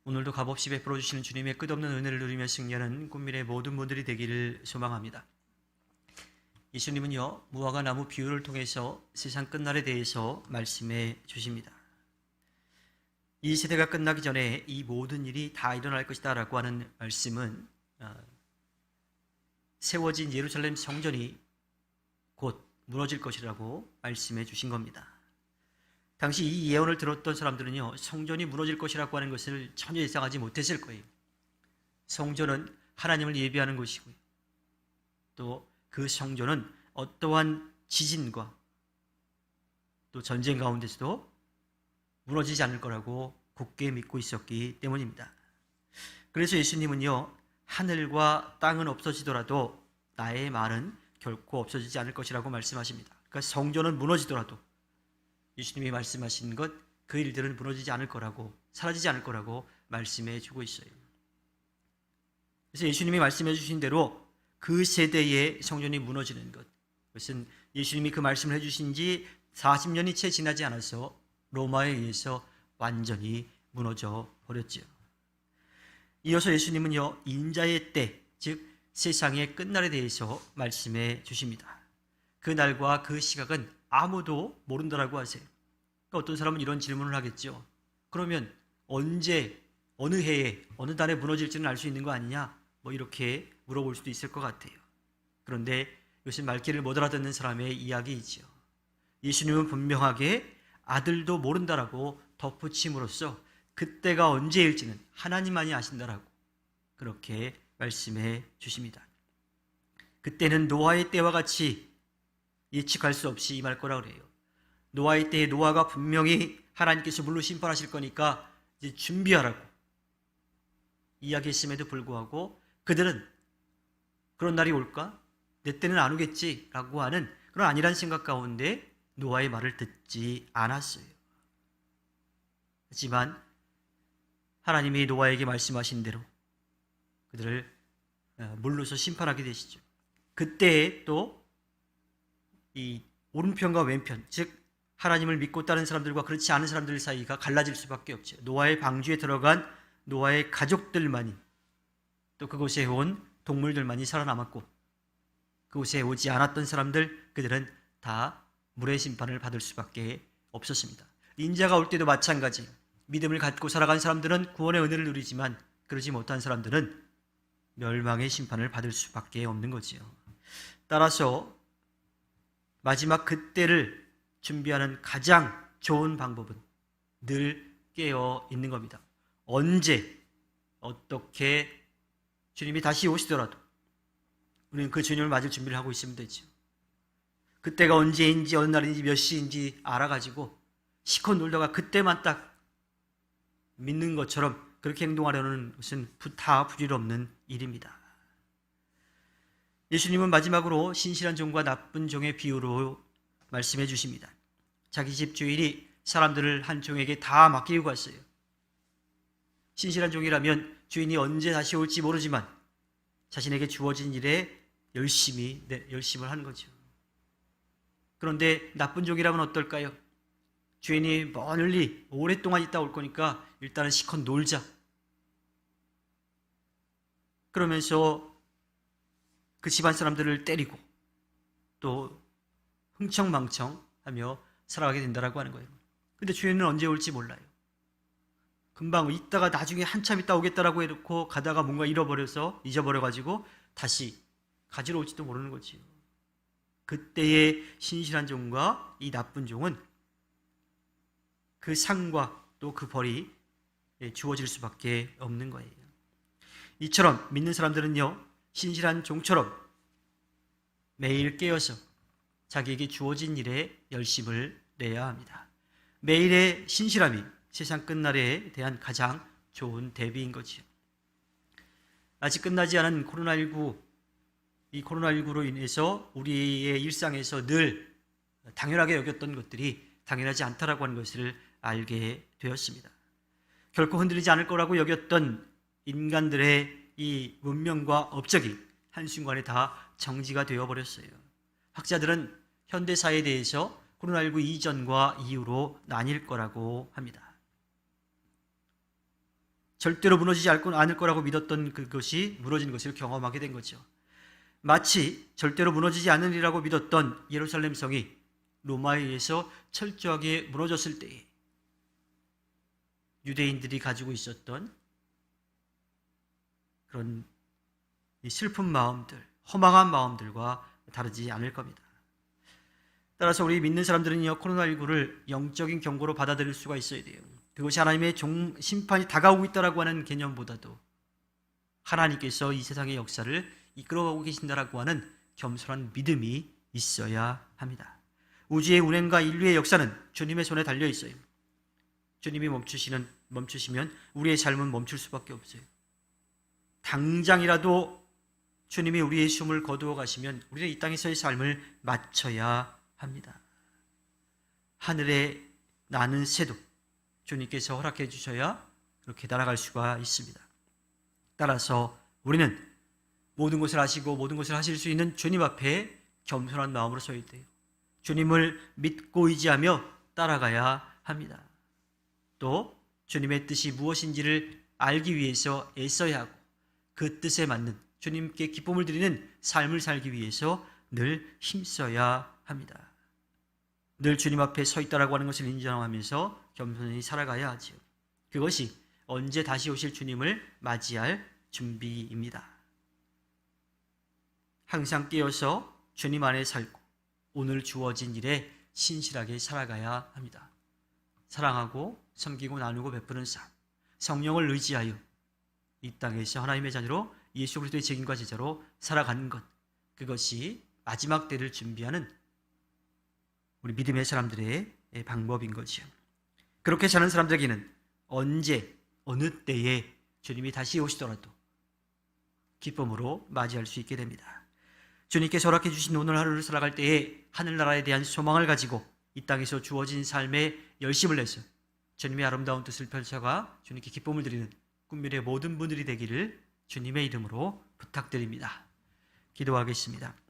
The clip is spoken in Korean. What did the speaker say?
오늘도 값없이 베풀어 주시는 주님의 끝없는 은혜를 누리며 승리하는 꿈미래 모든 분들이 되기를 소망합니다. 예수님은요, 무화과 나무 비유를 통해서 세상 끝날에 대해서 말씀해 주십니다. 이 세대가 끝나기 전에 이 모든 일이 다 일어날 것이다 라고 하는 말씀은 세워진 예루살렘 성전이 곧 무너질 것이라고 말씀해 주신 겁니다. 당시 이 예언을 들었던 사람들은요, 성전이 무너질 것이라고 하는 것을 전혀 예상하지 못했을 거예요. 성전은 하나님을 예비하는 곳이고요, 또 그 성전은 어떠한 지진과 또 전쟁 가운데서도 무너지지 않을 거라고 굳게 믿고 있었기 때문입니다. 그래서 예수님은요, 하늘과 땅은 없어지더라도 나의 말은 결코 없어지지 않을 것이라고 말씀하십니다. 그러니까 성전은 무너지더라도 예수님이 말씀하신 것, 그 일들은 무너지지 않을 거라고, 사라지지 않을 거라고 말씀해 주고 있어요. 그래서 예수님이 말씀해 주신 대로 그 세대의 성전이 무너지는 것, 그것은 예수님이 그 말씀을 해주신 지 40년이 채 지나지 않아서 로마에 의해서 완전히 무너져 버렸지요. 이어서 예수님은요, 인자의 때, 즉 세상의 끝날에 대해서 말씀해 주십니다. 그 날과 그 시각은 아무도 모른다라고 하세요. 그러니까 어떤 사람은 이런 질문을 하겠죠. 그러면 언제, 어느 해에, 어느 달에 무너질지는 알 수 있는 거 아니냐? 이렇게 물어볼 수도 있을 것 같아요. 그런데 이것은 말귀를 못 알아듣는 사람의 이야기이지요. 예수님은 분명하게 아들도 모른다라고 덧붙임으로써 그때가 언제일지는 하나님만이 아신다라고 그렇게 말씀해 주십니다. 그때는 노아의 때와 같이 예측할 수 없이 임할 거라 그래요. 노아의 때에 노아가 분명히 하나님께서 물로 심판하실 거니까 이제 준비하라고 이야기했음에도 불구하고 그들은 그런 날이 올까? 내 때는 안 오겠지 라고 하는 그런 안일한 생각 가운데 노아의 말을 듣지 않았어요. 하지만 하나님이 노아에게 말씀하신 대로 그들을 물로서 심판하게 되시죠. 그때에 또 이 오른편과 왼편, 즉 하나님을 믿고 따른 사람들과 그렇지 않은 사람들 사이가 갈라질 수밖에 없죠. 노아의 방주에 들어간 노아의 가족들만이, 또 그곳에 온 동물들만이 살아남았고, 그곳에 오지 않았던 사람들, 그들은 다 물의 심판을 받을 수밖에 없었습니다. 인자가 올 때도 마찬가지. 믿음을 갖고 살아간 사람들은 구원의 은혜를 누리지만 그러지 못한 사람들은 멸망의 심판을 받을 수밖에 없는 거지요. 따라서 마지막 그때를 준비하는 가장 좋은 방법은 늘 깨어 있는 겁니다. 언제 어떻게 주님이 다시 오시더라도 우리는 그 주님을 맞을 준비를 하고 있으면 되죠. 그때가 언제인지 어느 날인지 몇 시인지 알아가지고 시컷 놀다가 그때만 딱 믿는 것처럼 그렇게 행동하려는 것은 다 부질없는 일입니다. 예수님은 마지막으로 신실한 종과 나쁜 종의 비유로 말씀해 주십니다. 자기 집 주인이 사람들을 한 종에게 다 맡기고 갔어요. 신실한 종이라면 주인이 언제 다시 올지 모르지만 자신에게 주어진 일에 열심을 하는 거죠. 그런데 나쁜 종이라면 어떨까요? 주인이 멀리 오랫동안 있다 올 거니까 일단은 시컷 놀자. 그러면서 그 집안 사람들을 때리고 또 흥청망청하며 살아가게 된다라고 하는 거예요. 근데 주인은 언제 올지 몰라요. 금방 있다가 나중에 한참 있다 오겠다라고 해놓고 가다가 뭔가 잊어버려가지고 다시 가지러 올지도 모르는 거지요. 그때의 신실한 종과 이 나쁜 종은 그 상과 또 그 벌이 주어질 수밖에 없는 거예요. 이처럼 믿는 사람들은요, 신실한 종처럼 매일 깨어서 자기에게 주어진 일에 열심을 내야 합니다. 매일의 신실함이 세상 끝날에 대한 가장 좋은 대비인 거지요. 아직 끝나지 않은 이 코로나19로 인해서 우리의 일상에서 늘 당연하게 여겼던 것들이 당연하지 않다라고 하는 것을 알게 되었습니다. 결코 흔들리지 않을 거라고 여겼던 인간들의 이 문명과 업적이 한순간에 다 정지가 되어버렸어요. 학자들은 현대사에 대해서 코로나19 이전과 이후로 나뉠 거라고 합니다. 절대로 무너지지 않을 거라고 믿었던 그것이 무너진 것을 경험하게 된 거죠. 마치 절대로 무너지지 않으리라고 믿었던 예루살렘 성이 로마에 의해서 철저하게 무너졌을 때에 유대인들이 가지고 있었던 그런 슬픈 마음들, 허망한 마음들과 다르지 않을 겁니다. 따라서 우리 믿는 사람들은요, 코로나19를 영적인 경고로 받아들일 수가 있어야 돼요. 그것이 하나님의 심판이 다가오고 있다라고 하는 개념보다도 하나님께서 이 세상의 역사를 이끌어가고 계신다라고 하는 겸손한 믿음이 있어야 합니다. 우주의 운행과 인류의 역사는 주님의 손에 달려 있어요. 주님이 멈추시면 우리의 삶은 멈출 수밖에 없어요. 당장이라도 주님이 우리의 숨을 거두어 가시면 우리는 이 땅에서의 삶을 마쳐야 합니다. 하늘에 나는 새도 주님께서 허락해 주셔야 그렇게 날아갈 수가 있습니다. 따라서 우리는 모든 것을 아시고 모든 것을 하실 수 있는 주님 앞에 겸손한 마음으로 서야 돼요. 주님을 믿고 의지하며 따라가야 합니다. 또 주님의 뜻이 무엇인지를 알기 위해서 애써야 하고 그 뜻에 맞는 주님께 기쁨을 드리는 삶을 살기 위해서 늘 힘써야 합니다. 늘 주님 앞에 서 있다라고 하는 것을 인정하면서 겸손히 살아가야 하지요. 그것이 언제 다시 오실 주님을 맞이할 준비입니다. 항상 깨어서 주님 안에 살고 오늘 주어진 일에 신실하게 살아가야 합니다. 사랑하고 섬기고 나누고 베푸는 삶, 성령을 의지하여 이 땅에서 하나님의 자녀로 예수 그리스도의 증인과 제자로 살아가는 것, 그것이 마지막 때를 준비하는 우리 믿음의 사람들의 방법인 거죠. 그렇게 사는 사람들에게는 언제 어느 때에 주님이 다시 오시더라도 기쁨으로 맞이할 수 있게 됩니다. 주님께서 허락해 주신 오늘 하루를 살아갈 때에 하늘나라에 대한 소망을 가지고 이 땅에서 주어진 삶에 열심을 내서 주님의 아름다운 뜻을 펼쳐가 주님께 기쁨을 드리는 꿈미래의 모든 분들이 되기를 주님의 이름으로 부탁드립니다. 기도하겠습니다.